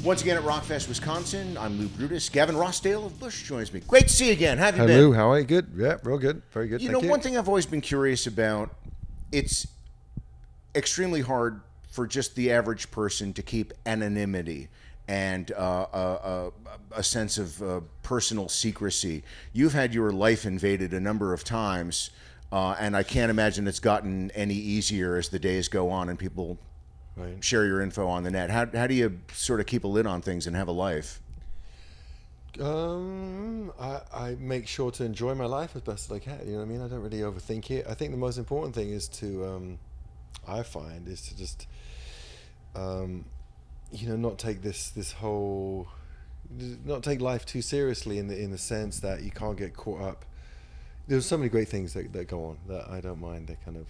Once again at Rockfest, Wisconsin, I'm Lou Brutus. Gavin Rossdale of BUSH joins me. Great to see you again. How have you been? Hello, how are you? Good? Yeah, real good. Very good. You Thank know, one thing I've always been curious about, it's extremely hard for just the average person to keep anonymity and a sense of personal secrecy. You've had your life invaded a number of times, and I can't imagine it's gotten any easier as the days go on and people share your info on the net. How do you sort of keep a lid on things and have a life? I make sure to enjoy my life as best as I can. You know what I mean? I don't really overthink it. I think the most important thing is to, I find, is to just, not take not take life too seriously in the sense that you can't get caught up. There's so many great things that go on that I don't mind. They're kind of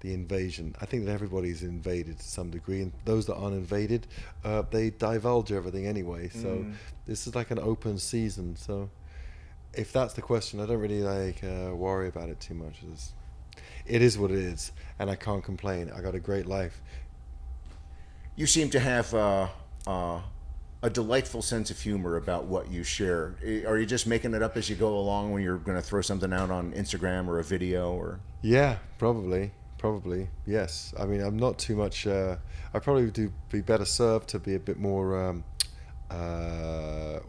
the invasion. I think that everybody's invaded to some degree, and those that aren't invaded, they divulge everything anyway. So this is like an open season. So if that's the question, I don't really worry about it too much. It is what it is, and I can't complain. I got a great life. You seem to have a delightful sense of humor about what you share. Are you just making it up as you go along when you're going to throw something out on Instagram or a video? Or yeah, probably, yes. I mean, I'm not too much. I probably do be better served to be a bit more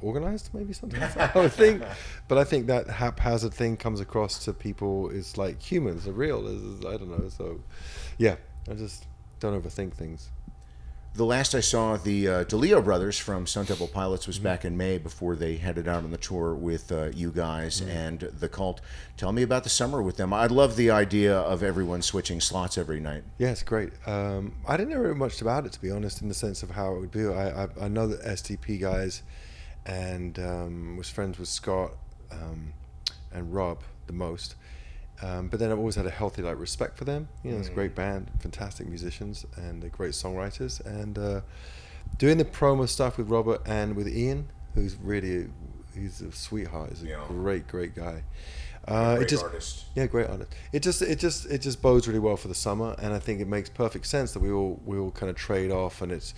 organized, maybe sometimes. I would think, but I think that haphazard thing comes across to people is like humans are real. I don't know. So, yeah, I just don't overthink things. The last I saw the DeLeo brothers from Stone Temple Pilots was back in May before they headed out on the tour with you guys and the Cult. Tell me about the summer with them. I love the idea of everyone switching slots every night. Yeah, it's great. I didn't know much about it, to be honest, in the sense of how it would be. I know the STP guys and was friends with Scott and Rob the most. But then I've always had a healthy respect for them. You know, it's a great band, fantastic musicians, and they're great songwriters. And doing the promo stuff with Robert and with Ian, he's a sweetheart. He's a great guy. Great artist. Yeah, great artist. It just bodes really well for the summer, and I think it makes perfect sense that we all kind of trade off. And it's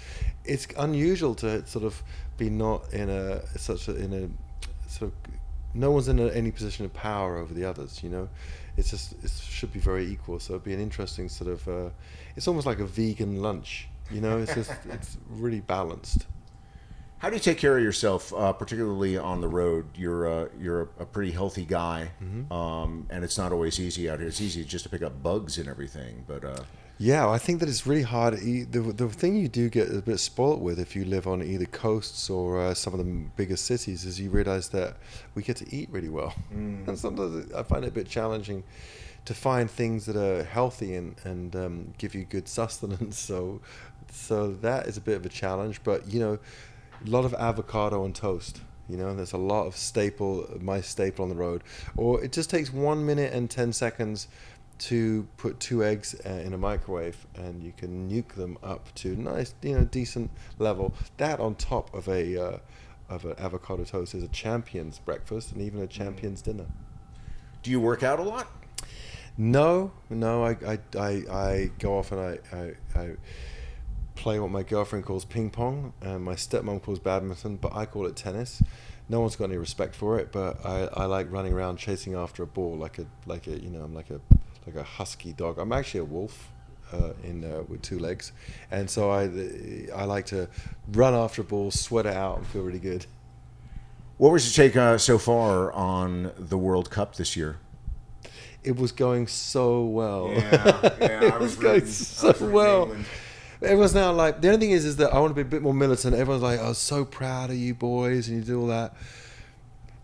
unusual to sort of be not in a sort of no one's in any position of power over the others, you know. It should be very equal. So it'd be an interesting sort of. It's almost like a vegan lunch, you know. It's really balanced. How do you take care of yourself, particularly on the road? You're a pretty healthy guy, and it's not always easy out here. It's easy just to pick up bugs and everything, but. Yeah, I think that it's really hard. The thing you do get a bit spoilt with if you live on either coasts or some of the bigger cities is you realize that we get to eat really well. And sometimes I find it a bit challenging to find things that are healthy and give you good sustenance. So that is a bit of a challenge. But, you know, a lot of avocado on toast. You know, there's a lot of my staple on the road. Or it just takes 1 minute and 10 seconds to put 2 eggs in a microwave, and you can nuke them up to nice, decent level. That on top of an avocado toast is a champion's breakfast and even a champion's dinner. Do you work out a lot? No. I go off and I play what my girlfriend calls ping pong and my stepmom calls badminton, but I call it tennis. No one's got any respect for it, but I like running around chasing after a ball like I'm like a husky dog. I'm actually a wolf with 2 legs, and so I like to run after a ball, sweat it out, and feel really good. What was your take so far on the World Cup this year? It was going so well. Yeah, I was going so well. England. Everyone's now like, the only thing is that I want to be a bit more militant. Everyone's like, I was so proud of you boys, and you do all that.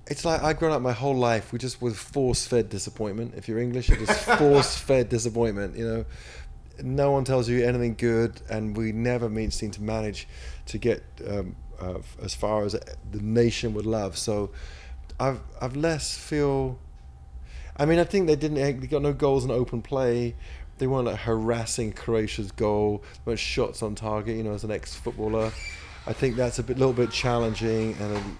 It's like I've grown up my whole life with force-fed disappointment. If you're English, you're just force-fed disappointment. You know, no one tells you anything good, and we never seem to manage to get as far as the nation would love. So, I've less feel. I mean, I think they got no goals in open play. They weren't harassing Croatia's goal. There weren't shots on target. You know, as an ex-footballer, I think that's a little bit challenging and.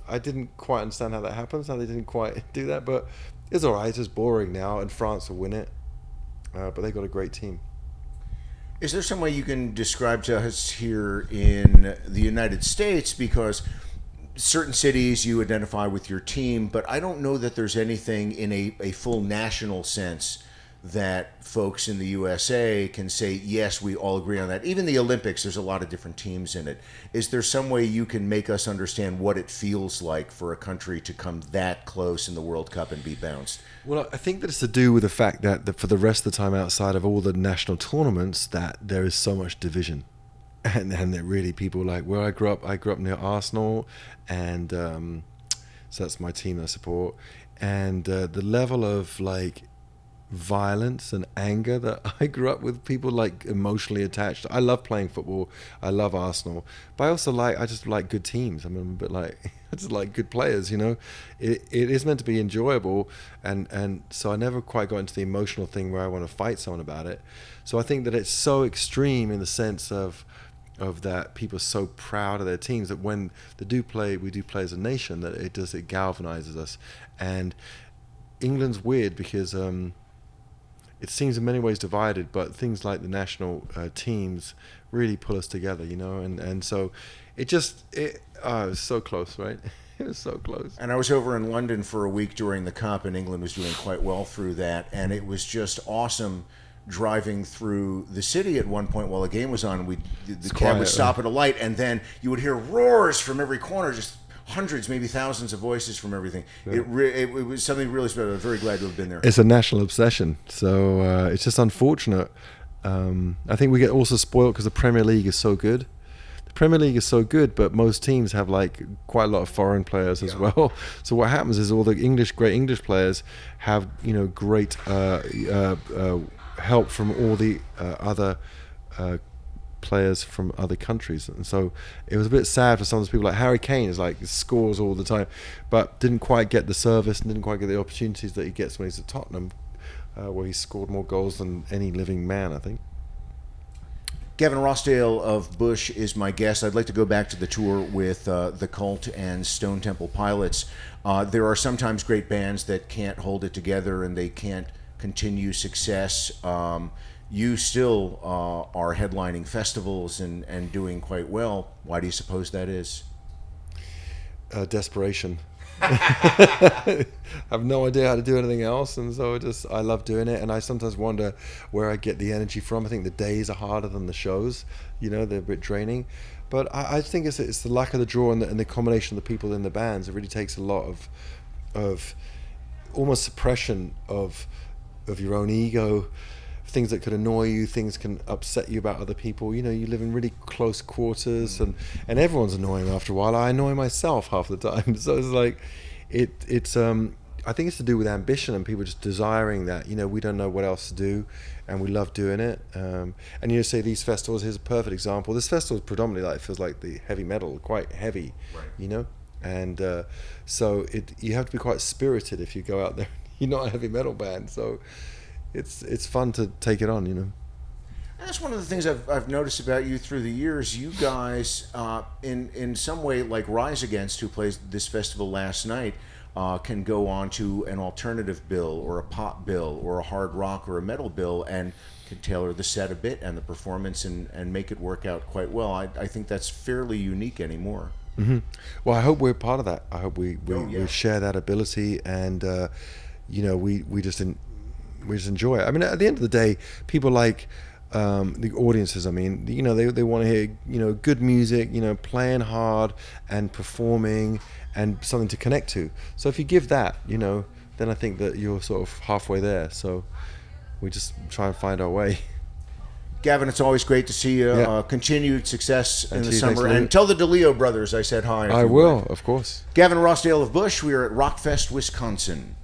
I didn't quite understand how that happens, how they didn't quite do that, but it's all right. It's just boring now, and France will win it. But they've got a great team. Is there some way you can describe to us here in the United States? Because certain cities you identify with your team, but I don't know that there's anything in a full national sense that folks in the USA can say, yes, we all agree on that. Even the Olympics, there's a lot of different teams in it. Is there some way you can make us understand what it feels like for a country to come that close in the World Cup and be bounced? Well, I think that it's to do with the fact that for the rest of the time outside of all the national tournaments, that there is so much division. And that really people like where I grew up near Arsenal, and so that's my team I support. And the level of like violence and anger that I grew up with, people like emotionally attached. I love playing football. I love Arsenal, but I just like good teams. I mean, I'm a bit like I just like good players. You know, it is meant to be enjoyable, and so I never quite got into the emotional thing where I want to fight someone about it. So I think that it's so extreme in the sense of that people are so proud of their teams that when we do play as a nation, that it galvanizes us. And England's weird because it seems in many ways divided, but things like the national teams really pull us together, you know, and so it was so close, right? It was so close. And I was over in London for a week during the Cup, and England was doing quite well through that, and it was just awesome driving through the city at one point while the game was on. The cab would stop at a light, and then you would hear roars from every corner, just hundreds, maybe thousands of voices from everything. Yeah. It was something really special. I'm very glad to have been there. It's a national obsession, so it's just unfortunate. I think we get also spoiled because the Premier League is so good. The Premier League is so good, but most teams have like quite a lot of foreign players as well. So what happens is all the great English players have, you know, great help from all the other players from other countries, and so it was a bit sad for some of those people. Like Harry Kane is like scores all the time, but didn't quite get the service and didn't quite get the opportunities that he gets when he's at Tottenham, where he scored more goals than any living man, I think. Gavin Rossdale of BUSH is my guest. I'd like to go back to the tour with The Cult and Stone Temple Pilots. There are sometimes great bands that can't hold it together and they can't continue success. You still are headlining festivals and doing quite well. Why do you suppose that is? Desperation. I have no idea how to do anything else, and so I love doing it. And I sometimes wonder where I get the energy from. I think the days are harder than the shows. You know, they're a bit draining. But I think it's the lack of the draw and the combination of the people in the bands. It really takes a lot of almost suppression of your own ego. Things that could annoy you, things can upset you about other people. You know, you live in really close quarters, and everyone's annoying after a while. I annoy myself half the time. So it's like, it's I think it's to do with ambition and people just desiring that. You know, we don't know what else to do, and we love doing it. And you say these festivals. Here's a perfect example. This festival is predominantly like feels like the heavy metal, quite heavy. Right. You know, and so you have to be quite spirited if you go out there. You're not a heavy metal band, so. It's fun to take it on, you know. And that's one of the things I've noticed about you through the years. You guys, in some way, like Rise Against, who plays this festival last night, can go on to an alternative bill or a pop bill or a hard rock or a metal bill and can tailor the set a bit and the performance and make it work out quite well. I think that's fairly unique anymore. Mm-hmm. Well, I hope we're part of that. I hope we share that ability, and you know, we just enjoy it. I mean, at the end of the day, people like the audiences. I mean, you know, they want to hear, you know, good music, you know, playing hard and performing and something to connect to. So if you give that, you know, then I think that you're sort of halfway there. So we just try and find our way. Gavin, it's always great to see you. Yeah. Continued success in the Thanks, summer. And tell the DeLeo brothers I said hi. I will, of course. Gavin Rossdale of BUSH. We are at Rockfest, Wisconsin.